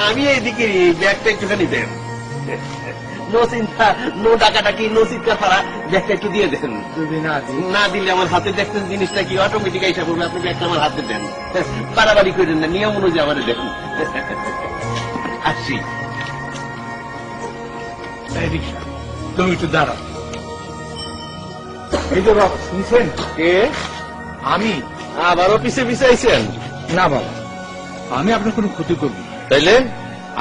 আমি এইদিকে ব্যাগটা একটুখানি দেন। নো চিন্তা, নো ডাকাটাকি, নো চিন্তা ছাড়া ব্যাগটা একটু দিয়ে দেন। না দিলে আমার হাতে দেখছেন জিনিসটা কি অটোমেটিক আইসা করবে। আপনি ব্যাগটা আমার হাতে দেন, বাড়াবাড়ি করেন না, নিয়ম অনুযায়ী আমার দেন। আসছি। তুমি একটু দাঁড়াও। এই তো বাবা শুনছেন? কে? আমি। আবারও পিছে পিছে আইছেন? না বাবা, আমি আপনার কোনো ক্ষতি করব না। তাইলে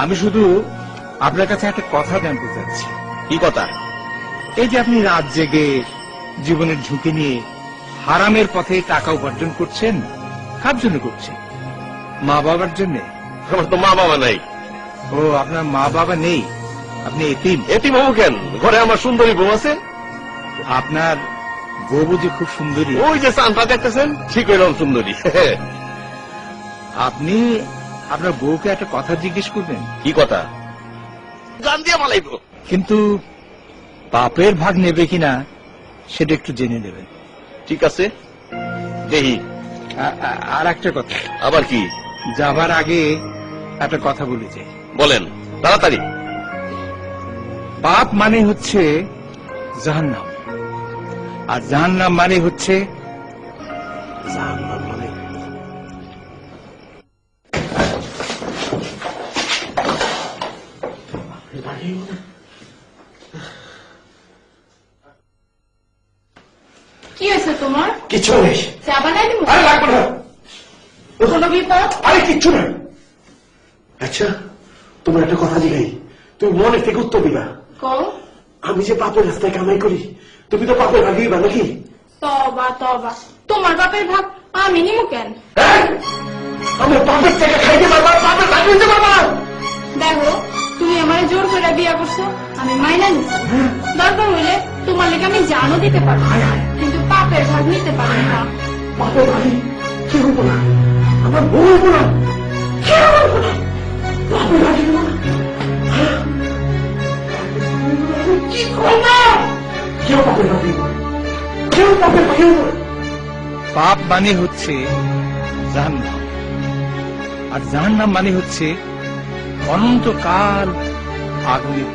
আমি শুধু আপনার কাছে একটা কথা জানতে চাচ্ছি। কি কথা? এই যে আপনি রাত জেগে জীবনের ঝুঁকি নিয়ে হারামের পথে টাকা উপার্জন করছেন, কার জন্য করছেন? মা বাবার জন্য? আমার তো মা বাবা নাই। ও, আপনার মা বাবা নেই, আপনি এতিম। এতিম হবো কেন? ঘরে আমার সুন্দরী বউ আছে। আপনার বউ বুঝি খুব সুন্দরী? ওই যে চানটা দেখতেছেন, ঠিক এরকম সুন্দরী। আপনি আপনার বউকে একটা কথা জিজ্ঞেস করবেন। কি কথা? জান দিয়ে মালাইব। কিন্তু বাপের ভাগ নেবে কিনা সেটা একটু জেনে নেবেন। ঠিক আছে, দেখি। আর একটা কথা। আবার কি? যাবার আগে একটা কথা বলে যাই। বলেন তাড়াতাড়ি। পাপ মানে হচ্ছে জাহান্নাম, আর জাহান্নাম মানে হচ্ছে জাহান্নাম মানে কি হয়েছে তোমার? কিচ্ছু নেই। চা বানাই দিব? আরে লাগবে না। কোনো বিপদ? আরে কিচ্ছু নেই। আচ্ছা, তোমার একটা কথা জিগাই, তুমি মনে থেকে উত্তর দিবা। কও। আমি যে পাপের রাস্তায় কামাই করি, তুমি তো পাপের ভাগ দিবা নাকি? তবা তবা, তোমার বাপের ভাগ আমি নিমু কেন? আমার পাপের থেকে খাইতে পারবা, পাপের ভাগ দিতে পারবা? দেখো, তুমি আমার জোর করে বিয়া করছো, আমি মাইনা নিচ্ছি। দরকার হইলে তোমার লেগে আমি জানও দিতে পারবো, কিন্তু পাপের ভাগ নিতে পারবো না। পাপের ভাগি কি হবো না, আমার বউ হবো না, কেউ হবো না, পাপের ভাগি হবো না। কি করবো? কেউ পাপের ভাগি হবো না, কেউ পাপের ভাগি হবো না। পাপ মানে হচ্ছে জাহান্নাম, আর জাহান্নাম মানে হচ্ছে অনন্তকাল আগুনে